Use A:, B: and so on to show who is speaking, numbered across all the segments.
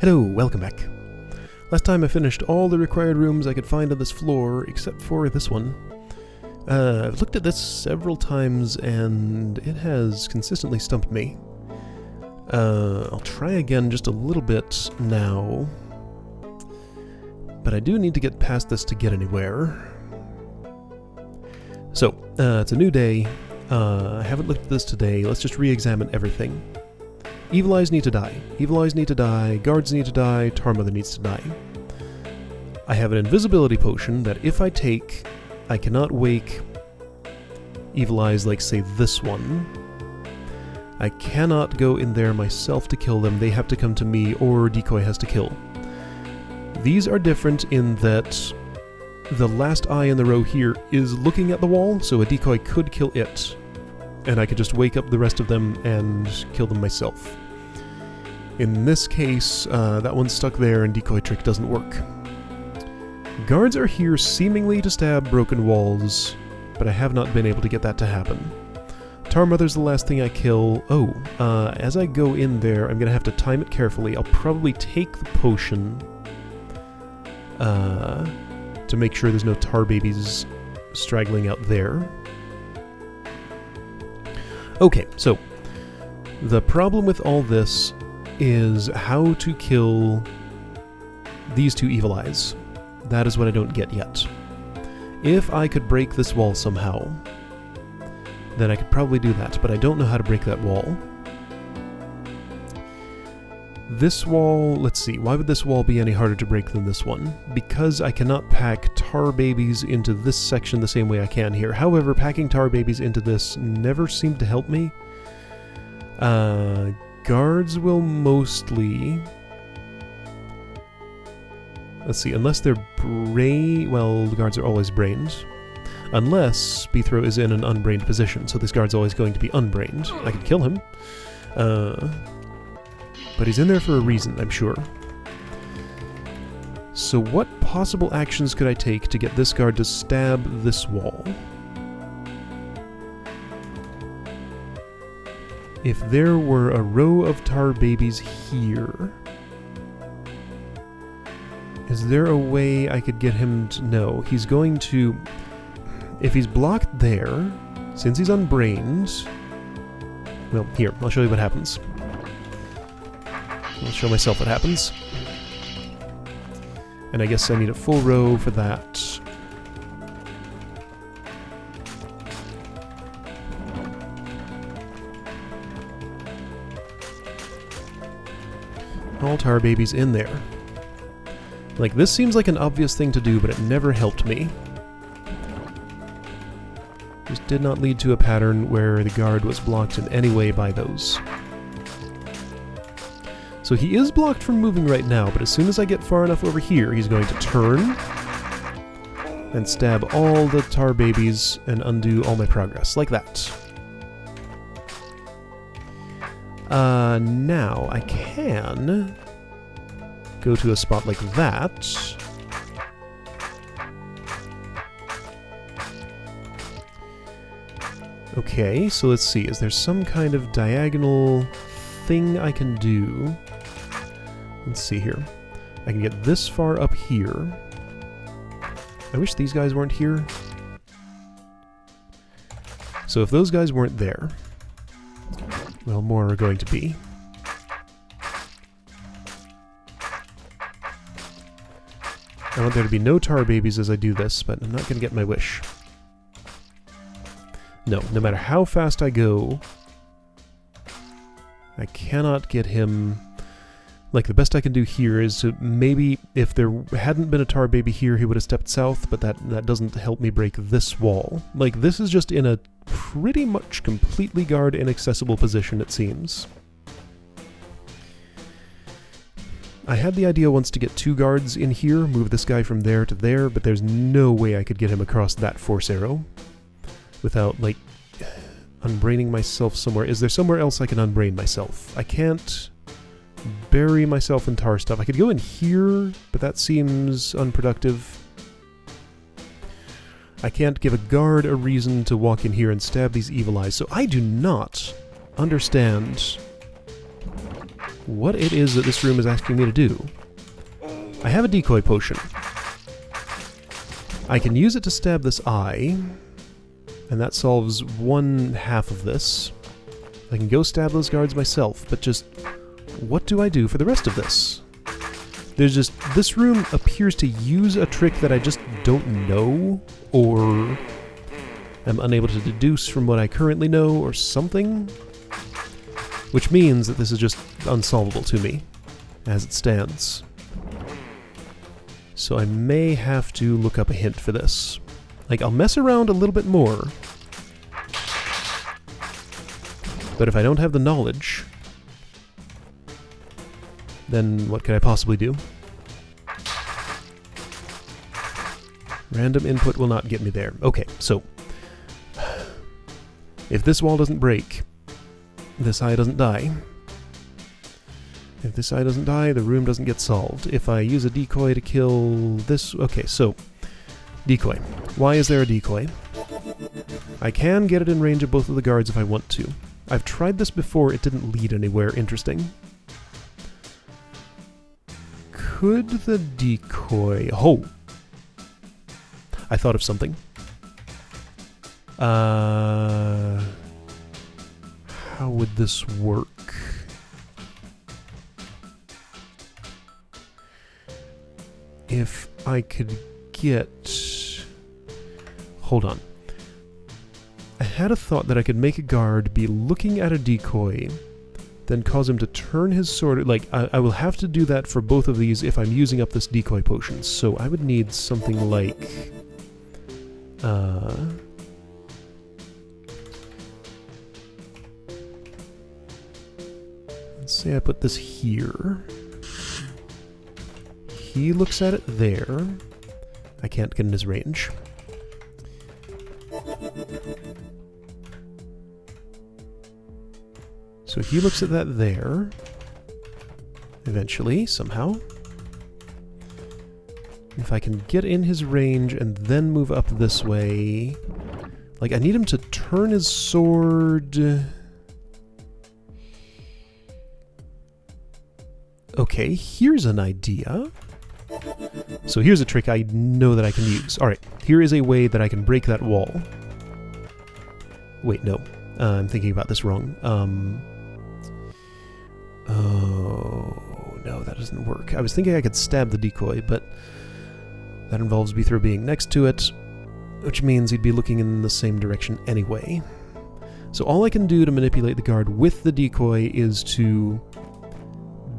A: Hello, welcome back. Last time I finished all the required rooms I could find on this floor, except for this one. I've looked at this several times, and it has consistently stumped me. I'll try again just a little bit now, but I do need to get past this to get anywhere. So, it's a new day. I haven't looked at this today. Let's just re-examine everything. Evil Eyes need to die. Evil Eyes need to die. Guards need to die. Tar Mother needs to die. I have an invisibility potion that if I take, I cannot wake Evil Eyes like, say, this one. I cannot go in there myself to kill them. They have to come to me, or Decoy has to kill. These are different in that the last eye in the row here is looking at the wall, so a Decoy could kill it. And I could just wake up the rest of them and kill them myself. In this case, that one's stuck there and Decoy Trick doesn't work. Guards are here seemingly to stab broken walls, but I have not been able to get that to happen. Tar Mother's the last thing I kill. Oh, as I go in there, I'm going to have to time it carefully. I'll probably take the potion to make sure there's no tar babies straggling out there. Okay, so the problem with all this is how to kill these two Evil Eyes. That is what I don't get yet. If I could break this wall somehow, then I could probably do that, but I don't know how to break that wall. This wall, let's see, why would this wall be any harder to break than this one? Because I cannot pack tar babies into this section the same way I can here. However, packing tar babies into this never seemed to help me. Guards will mostly... Let's see, unless they're well, the guards are always brained. Unless Beathrow is in an unbrained position, so this guard's always going to be unbrained. I could kill him. But he's in there for a reason, I'm sure. So what possible actions could I take to get this guard to stab this wall? If there were a row of tar babies here, is there a way I could get him to... No, he's going to... If he's blocked there, since he's unbrained... Well, here, I'll show you what happens. I'll show myself what happens. And I guess I need a full row for that. All tar babies in there. Like, this seems like an obvious thing to do, but it never helped me. This did not lead to a pattern where the guard was blocked in any way by those. So he is blocked from moving right now, but as soon as I get far enough over here, he's going to turn and stab all the tar babies and undo all my progress, like that. Now I can go to a spot like that. Okay, so let's see, is there some kind of diagonal thing I can do? Let's see here. I can get this far up here. I wish these guys weren't here. So if those guys weren't there, well, more are going to be. I want there to be no tar babies as I do this, but I'm not going to get my wish. No matter how fast I go, I cannot get him... Like, the best I can do here is to maybe, if there hadn't been a tar baby here, he would have stepped south, but that doesn't help me break this wall. Like, this is just in a pretty much completely guard inaccessible position, it seems. I had the idea once to get two guards in here, move this guy from there to there, but there's no way I could get him across that force arrow without, like, unbraining myself somewhere. Is there somewhere else I can unbrain myself? I can't bury myself in tar stuff. I could go in here, but that seems unproductive. I can't give a guard a reason to walk in here and stab these Evil Eyes, so I do not understand what it is that this room is asking me to do. I have a decoy potion. I can use it to stab this eye, and that solves one half of this. I can go stab those guards myself, but just what do I do for the rest of this? There's just, this room appears to use a trick that I just don't know, or am unable to deduce from what I currently know, or something. Which means that this is just unsolvable to me, as it stands. So I may have to look up a hint for this. Like, I'll mess around a little bit more. But if I don't have the knowledge, then what could I possibly do? Random input will not get me there. Okay, so if this wall doesn't break, this eye doesn't die. If this eye doesn't die, the room doesn't get solved. If I use a decoy to kill this... Okay, so, decoy. Why is there a decoy? I can get it in range of both of the guards if I want to. I've tried this before, it didn't lead anywhere interesting. Could the decoy... Oh! I thought of something. How would this work? If I could get... Hold on. I had a thought that I could make a guard be looking at a decoy, then cause him to turn his sword... Like, I will have to do that for both of these if I'm using up this decoy potion. So I would need something like... let's say I put this here. He looks at it there. I can't get in his range. So he looks at that there. Eventually, somehow. If I can get in his range and then move up this way... Like, I need him to turn his sword... Okay, here's an idea. So here's a trick I know that I can use. Alright, here is a way that I can break that wall. Wait, no. I'm thinking about this wrong. Oh, no, that doesn't work. I was thinking I could stab the decoy, but that involves Beethro being next to it, which means he'd be looking in the same direction anyway. So all I can do to manipulate the guard with the decoy is to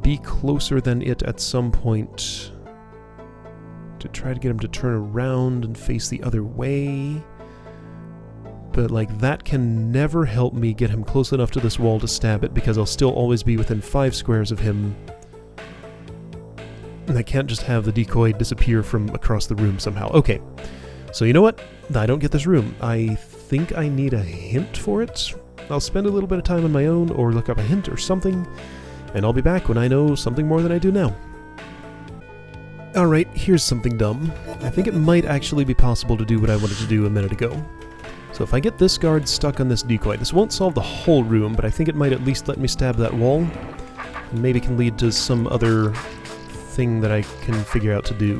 A: be closer than it at some point to try to get him to turn around and face the other way. But, like, that can never help me get him close enough to this wall to stab it, because I'll still always be within 5 squares of him. And I can't just have the decoy disappear from across the room somehow. Okay, so you know what? I don't get this room. I think I need a hint for it. I'll spend a little bit of time on my own, or look up a hint or something, and I'll be back when I know something more than I do now. Alright, here's something dumb. I think it might actually be possible to do what I wanted to do a minute ago. So if I get this guard stuck on this decoy, this won't solve the whole room, but I think it might at least let me stab that wall, and maybe can lead to some other thing that I can figure out to do.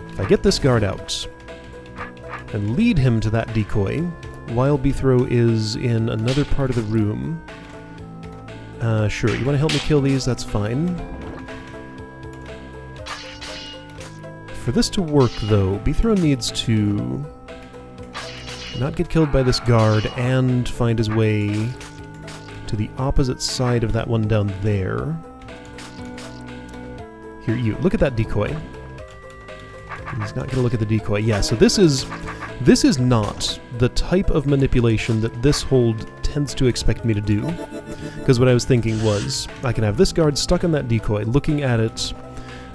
A: If I get this guard out, and lead him to that decoy, while Beethro is in another part of the room... sure, you want to help me kill these? That's fine. For this to work, though, Beethro needs to not get killed by this guard and find his way to the opposite side of that one down there. Here, you. Look at that decoy. He's not going to look at the decoy. Yeah, so this is not the type of manipulation that this hold tends to expect me to do. Because what I was thinking was, I can have this guard stuck on that decoy, looking at it.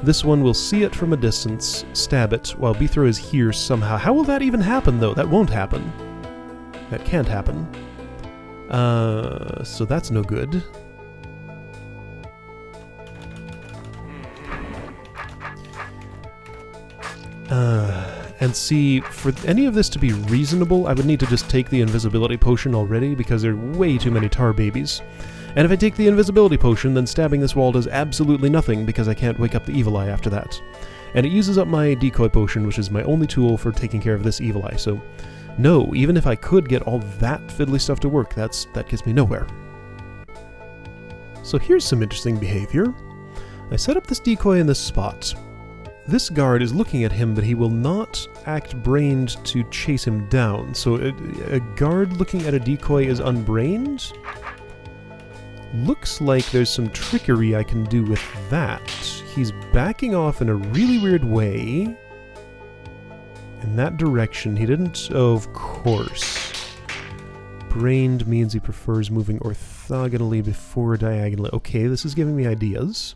A: This one will see it from a distance, stab it, while Beethro is here somehow. How will that even happen, though? That won't happen. That can't happen. So that's no good. And see, for any of this to be reasonable, I would need to just take the invisibility potion already, because there are way too many tar babies. And if I take the invisibility potion, then stabbing this wall does absolutely nothing because I can't wake up the evil eye after that. And it uses up my decoy potion, which is my only tool for taking care of this evil eye, so no, even if I could get all that fiddly stuff to work, that gets me nowhere. So here's some interesting behavior. I set up this decoy in this spot. This guard is looking at him, but he will not act brained to chase him down. So a guard looking at a decoy is unbrained? Looks like there's some trickery I can do with that. He's backing off in a really weird way. In that direction. He didn't... Oh, of course. Brained means he prefers moving orthogonally before diagonally. Okay, this is giving me ideas.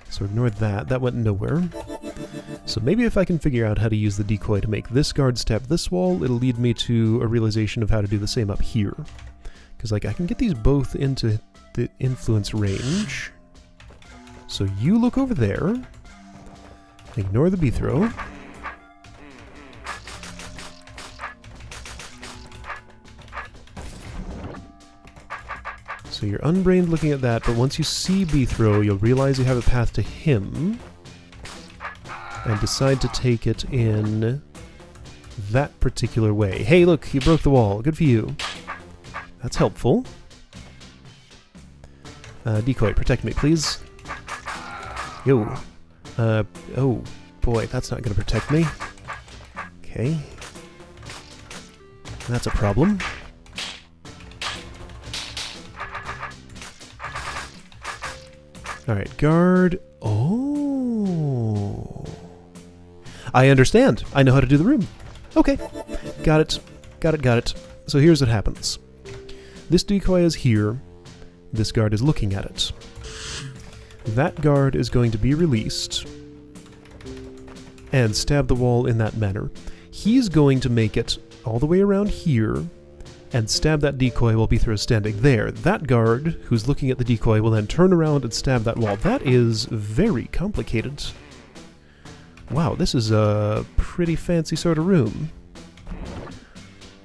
A: So ignore that. That went nowhere. So maybe if I can figure out how to use the decoy to make this guard stab this wall, it'll lead me to a realization of how to do the same up here. Because, like, I can get these both into the influence range. So you look over there. Ignore the B throw. So you're unbrained looking at that, but once you see B throw, you'll realize you have a path to him. And decide to take it in that particular way. Hey, look, you broke the wall. Good for you. That's helpful. Decoy, protect me, please. Yo. Oh, boy, that's not going to protect me. Okay. That's a problem. Alright, guard. Oh. I understand. I know how to do the room. Okay. Got it. Got it. So here's what happens. This decoy is here. This guard is looking at it. That guard is going to be released and stab the wall in that manner. He's going to make it all the way around here and stab that decoy while B-throw is standing there. That guard, who's looking at the decoy, will then turn around and stab that wall. That is very complicated. Wow, this is a pretty fancy sort of room.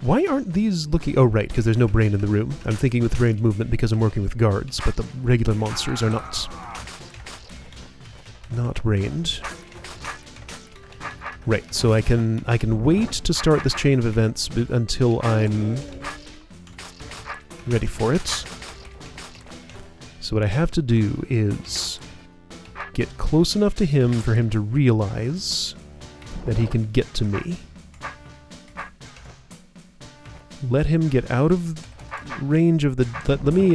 A: Why aren't these looking... Oh, right, because there's no brain in the room. I'm thinking with brain movement because I'm working with guards, but the regular monsters are not. Not brained. Right, so I can wait to start this chain of events until I'm ready for it. So what I have to do is get close enough to him for him to realize that he can get to me. Let him get out of range of the... Let me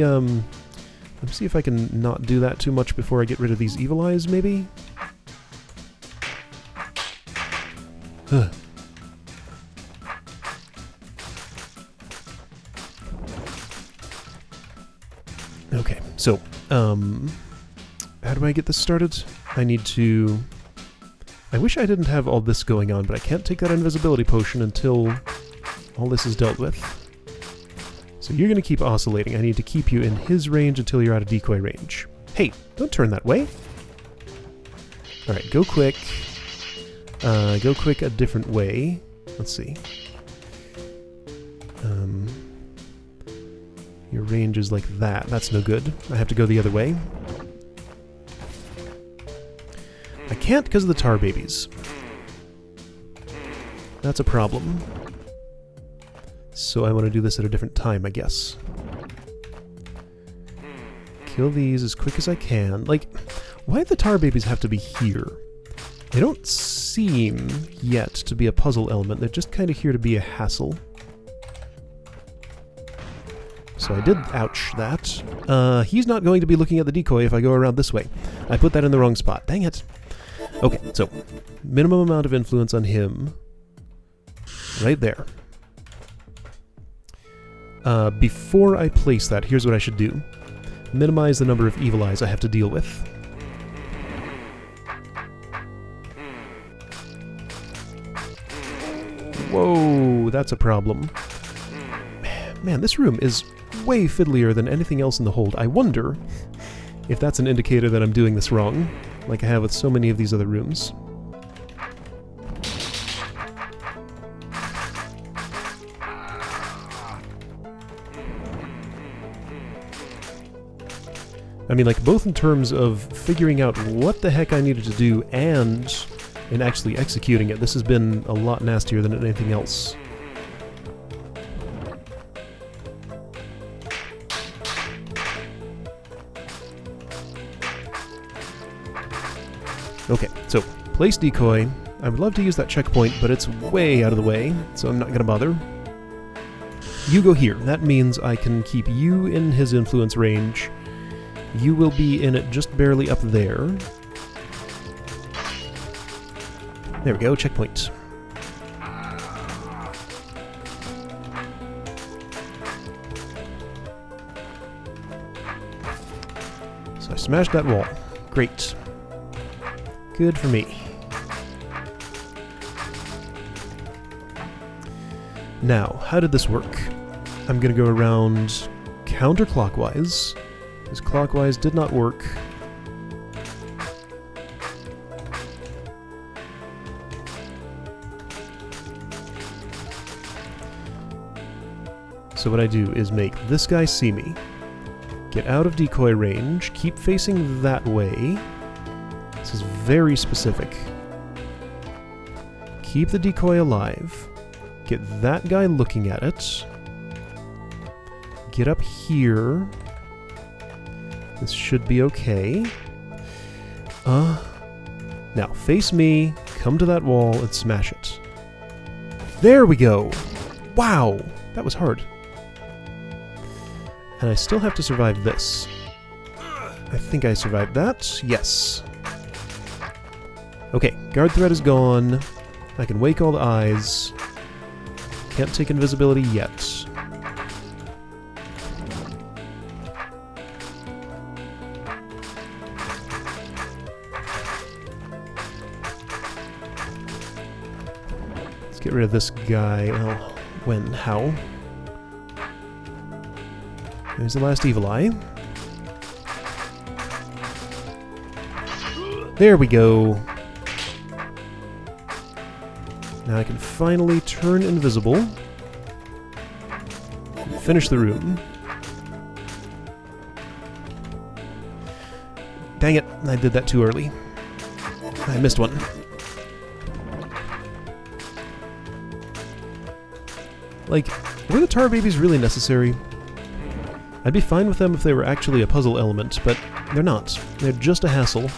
A: see if I can not do that too much before I get rid of these evil eyes, maybe? Huh. Okay, so, how do I get this started? I need to... I wish I didn't have all this going on, but I can't take that invisibility potion until all this is dealt with. So you're going to keep oscillating. I need to keep you in his range until you're out of decoy range. Hey, don't turn that way. Alright, go quick. Go quick a different way. Let's see. Your range is like that. That's no good. I have to go the other way. I can't because of the tar babies. That's a problem. So I want to do this at a different time, I guess. Kill these as quick as I can. Like, why do the tar babies have to be here? They don't seem yet to be a puzzle element. They're just kind of here to be a hassle. So I did ouch that. He's not going to be looking at the decoy if I go around this way. I put that in the wrong spot. Dang it. Okay, so minimum amount of influence on him. Right there. Before I place that, here's what I should do. Minimize the number of evil eyes I have to deal with. Whoa, that's a problem. Man, this room is way fiddlier than anything else in the hold. I wonder if that's an indicator that I'm doing this wrong, like I have with so many of these other rooms. I mean, like, both in terms of figuring out what the heck I needed to do and in actually executing it. This has been a lot nastier than anything else. Okay, so, place decoy. I would love to use that checkpoint, but it's way out of the way, so I'm not going to bother. You go here. That means I can keep you in his influence range. You will be in it just barely up there. There we go, checkpoint. So I smashed that wall. Great. Good for me. Now, how did this work? I'm going to go around counterclockwise, because clockwise did not work. So what I do is make this guy see me, get out of decoy range, keep facing that way. This is very specific. Keep the decoy alive. Get that guy looking at it. Get up here. This should be okay. Now, face me, come to that wall, and smash it. There we go! Wow! That was hard. And I still have to survive this. I think I survived that. Yes. Okay, guard threat is gone. I can wake all the eyes. Can't take invisibility yet. Let's get rid of this guy. Well, when? How? There's the last evil eye. There we go. Now I can finally turn invisible and finish the room. Dang it, I did that too early. I missed one. Like, were the tar babies really necessary? I'd be fine with them if they were actually a puzzle element, but they're not. They're just a hassle.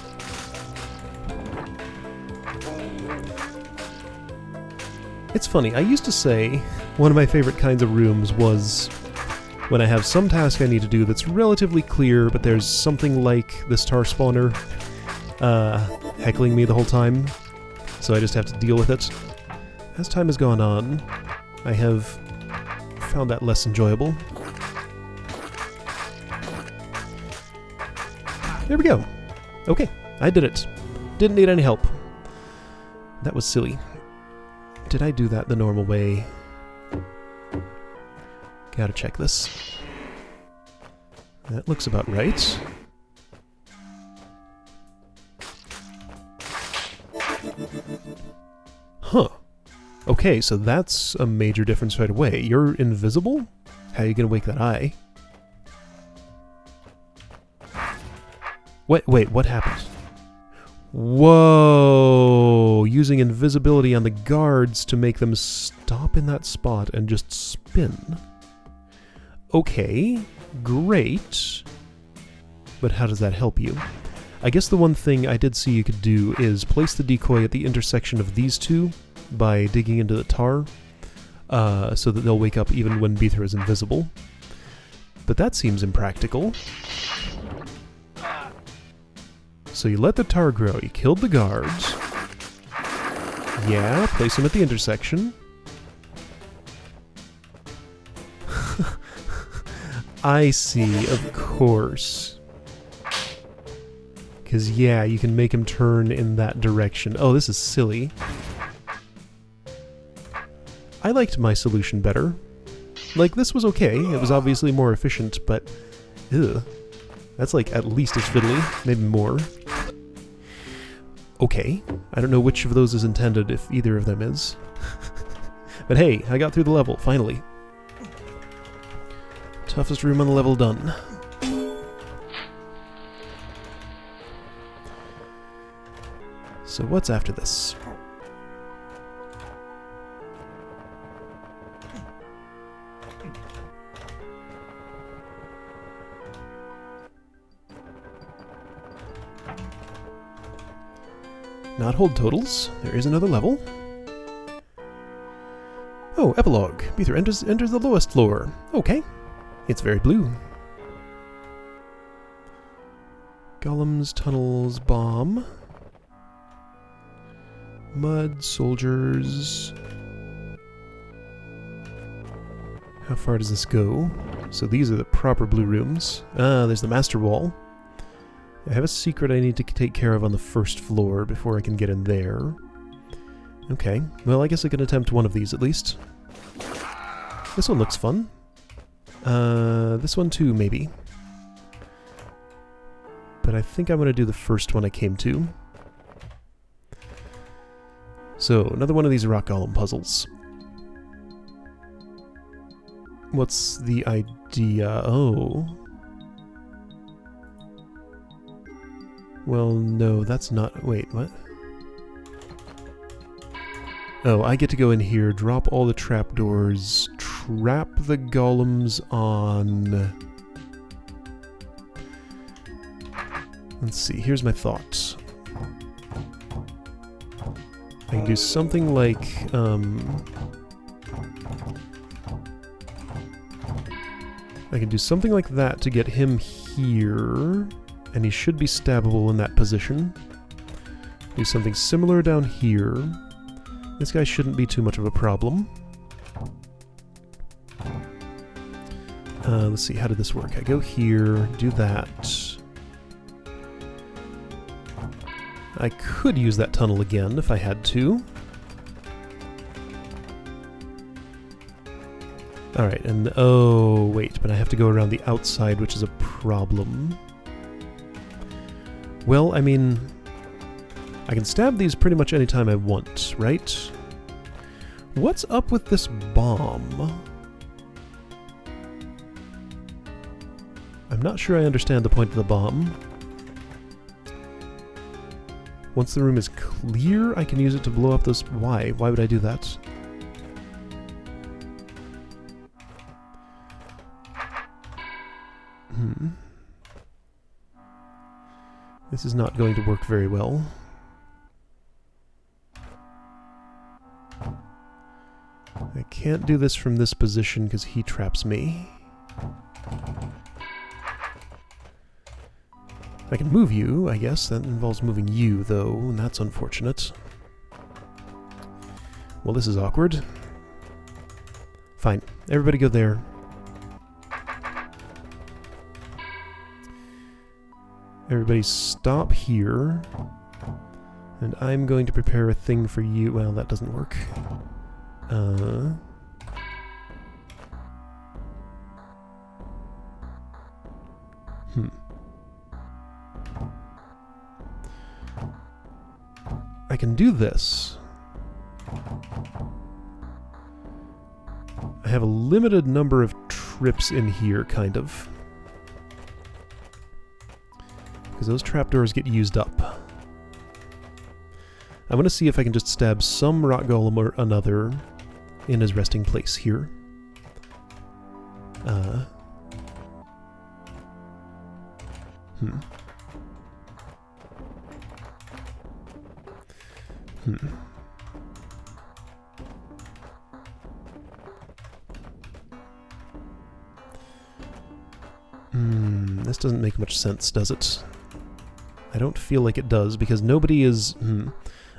A: It's funny, I used to say one of my favorite kinds of rooms was when I have some task I need to do that's relatively clear, but there's something like this tar spawner heckling me the whole time, so I just have to deal with it. As time has gone on, I have found that less enjoyable. There we go. Okay, I did it. Didn't need any help. That was silly. Did I do that the normal way? Gotta check this. That looks about right. Huh. Okay, so that's a major difference right away. You're invisible? How are you gonna wake that eye? Wait, what happened? Whoa! Using invisibility on the guards to make them stop in that spot and just spin. Okay, great. But how does that help you? I guess the one thing I did see you could do is place the decoy at the intersection of these two by digging into the tar, so that they'll wake up even when Beether is invisible. But that seems impractical. So you let the tar grow, you killed the guards. Yeah, place them at the intersection. I see, of course. Because, yeah, you can make him turn in that direction. Oh, this is silly. I liked my solution better. Like, this was okay. It was obviously more efficient, but... Ugh. That's like at least as fiddly, maybe more. Okay, I don't know which of those is intended, if either of them is. But hey, I got through the level, finally. Toughest room on the level done. So what's after this? Not hold totals. There is another level. Oh, epilogue. Beether enters the lowest floor. Okay. It's very blue. Golems, tunnels, bomb. Mud, soldiers. How far does this go? So these are the proper blue rooms. Ah, there's the master wall. I have a secret I need to take care of on the first floor before I can get in there. Okay, well I guess I can attempt one of these at least. This one looks fun. This one too, maybe. But I think I'm going to do the first one I came to. So, another one of these rock golem puzzles. What's the idea? Oh. Well, no, that's not... Wait, what? Oh, I get to go in here, drop all the trapdoors, trap the golems on... Let's see, here's my thoughts. I can do something like, I can do something like that to get him here, and he should be stabbable in that position. Do something similar down here. This guy shouldn't be too much of a problem. Let's see, how did this work? I go here, do that. I could use that tunnel again if I had to. Alright, and oh, wait, but I have to go around the outside, which is a problem. Well, I mean, I can stab these pretty much any time I want, right? What's up with this bomb? I'm not sure I understand the point of the bomb. Once the room is clear, I can use it to blow up those... Why? Why would I do that? This is not going to work very well. I can't do this from this position because he traps me. I can move you, I guess. That involves moving you, though, and that's unfortunate. Well, this is awkward. Fine. Everybody go there. Everybody stop here. And I'm going to prepare a thing for you. Well, that doesn't work. I can do this. I have a limited number of trips in here, kind of. Because those trapdoors get used up. I'm going to see if I can just stab some rock golem or another in his resting place here. This doesn't make much sense, does it? I don't feel like it does, because nobody is...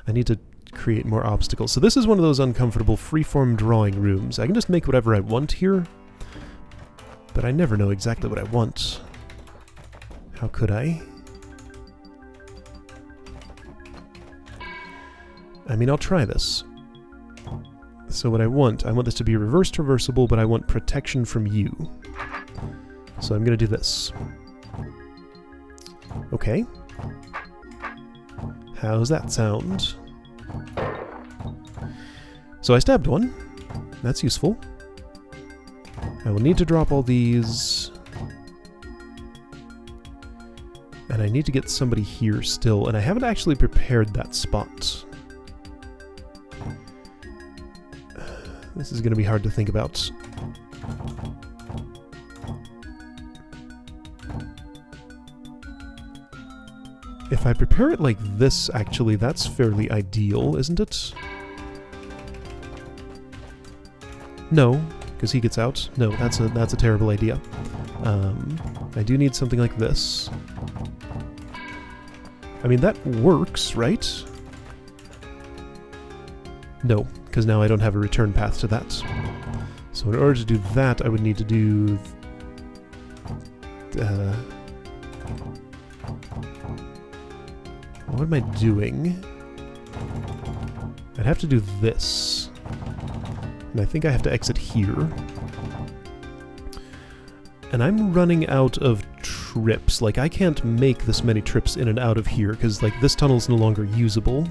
A: I need to create more obstacles. So this is one of those uncomfortable freeform drawing rooms. I can just make whatever I want here, but I never know exactly what I want. How could I? I mean, I'll try this. So what I want this to be reverse traversable, but I want protection from you. So I'm going to do this. Okay. How's that sound? So I stabbed one. That's useful. I will need to drop all these. And I need to get somebody here still, and I haven't actually prepared that spot. This is going to be hard to think about. If I prepare it like this, actually, that's fairly ideal, isn't it? No, because he gets out. No, that's a terrible idea. I do need something like this. I mean, that works, right? No, because now I don't have a return path to that. So in order to do that, I would need to do... what am I doing? I'd have to do this. And I think I have to exit here. And I'm running out of trips. Like, I can't make this many trips in and out of here, because, like, this tunnel's no longer usable.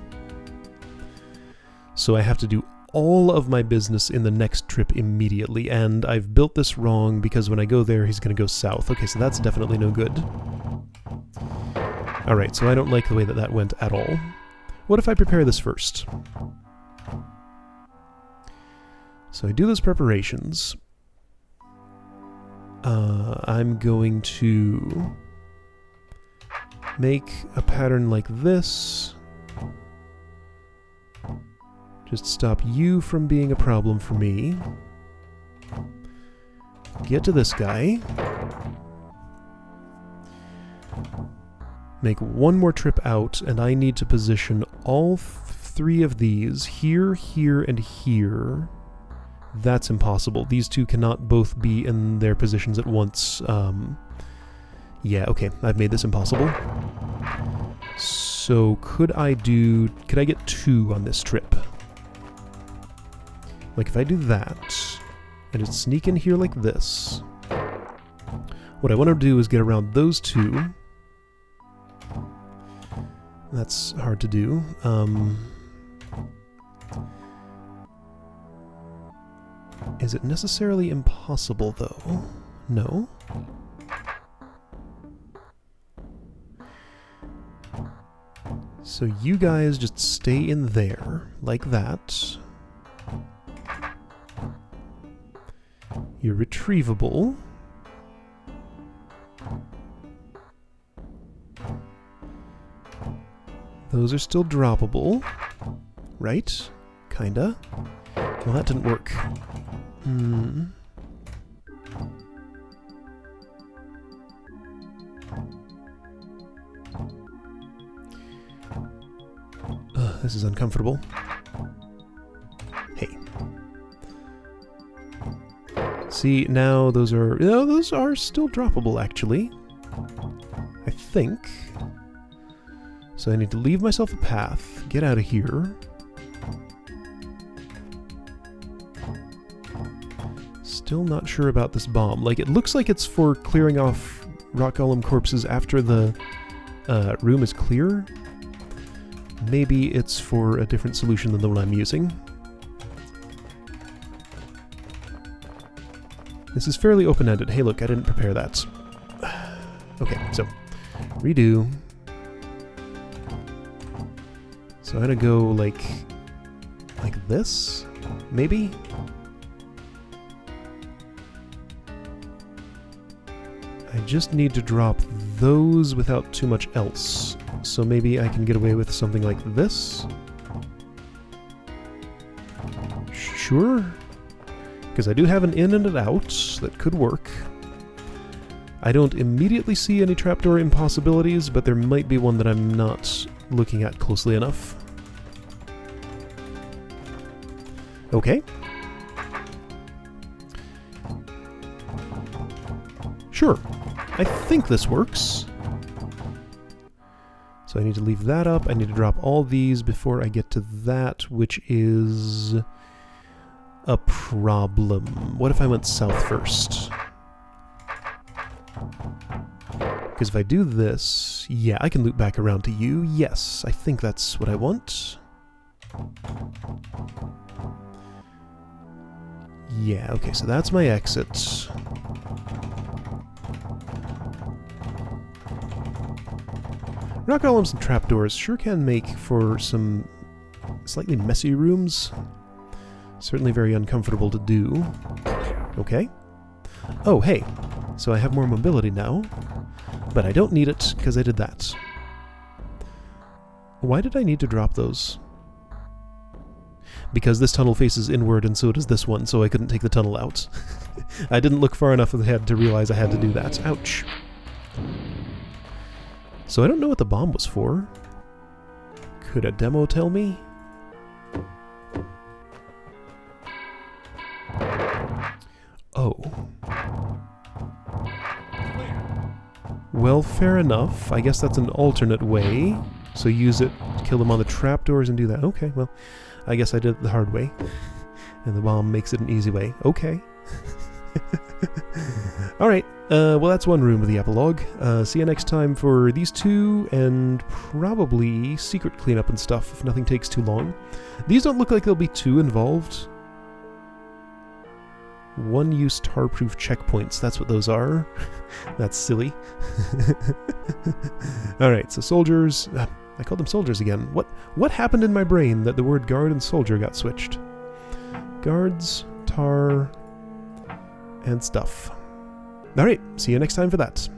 A: So I have to do all of my business in the next trip immediately, and I've built this wrong, because when I go there, he's going to go south. Okay, so that's definitely no good. Alright, so I don't like the way that that went at all. What if I prepare this first? So I do those preparations. I'm going to make a pattern like this. Just stop you from being a problem for me. Get to this guy. Make one more trip out, and I need to position all three of these here, here, and here. That's impossible. These two cannot both be in their positions at once. Yeah, okay, I've made this impossible. So could I get 2 on this trip? Like, if I do that, and just sneak in here like this, what I want to do is get around those 2. That's hard to do. Is it necessarily impossible, though? No. So you guys just stay in there, like that. You're retrievable. Those are still droppable. Right? Kinda. Well, that didn't work. This is uncomfortable. Hey. See, now those are... No, those are still droppable, actually. I think. So I need to leave myself a path, get out of here. Still not sure about this bomb. Like, it looks like it's for clearing off rock golem corpses after the room is clear. Maybe it's for a different solution than the one I'm using. This is fairly open-ended. Hey, look, I didn't prepare that. Okay, so redo. So I'm gonna go like this, maybe? I just need to drop those without too much else. So maybe I can get away with something like this? Sure. Because I do have an in and an out that could work. I don't immediately see any trapdoor impossibilities, but there might be one that I'm not looking at closely enough. Okay. Sure. I think this works. So I need to leave that up. I need to drop all these before I get to that, which is a problem. What if I went south first? Because if I do this, yeah, I can loop back around to you. Yes, I think that's what I want. Yeah, okay, so that's my exit. Rock columns and trapdoors sure can make for some slightly messy rooms. Certainly very uncomfortable to do. Okay. Oh, hey. So I have more mobility now. But I don't need it, because I did that. Why did I need to drop those? Because this tunnel faces inward, and so does this one, so I couldn't take the tunnel out. I didn't look far enough ahead to realize I had to do that. Ouch. So I don't know what the bomb was for. Could a demo tell me? Oh. Well, fair enough. I guess that's an alternate way. So use it, kill them on the trapdoors and do that. Okay, well, I guess I did it the hard way. And the bomb makes it an easy way. Okay. Alright, well that's one room of the epilogue. See you next time for these two, and probably secret cleanup and stuff if nothing takes too long. These don't look like they'll be too involved. One-use tar-proof checkpoints, that's what those are. That's silly. Alright, so soldiers... I called them soldiers again. What happened in my brain that the word guard and soldier got switched? Guards, tar, and stuff. Alright, see you next time for that.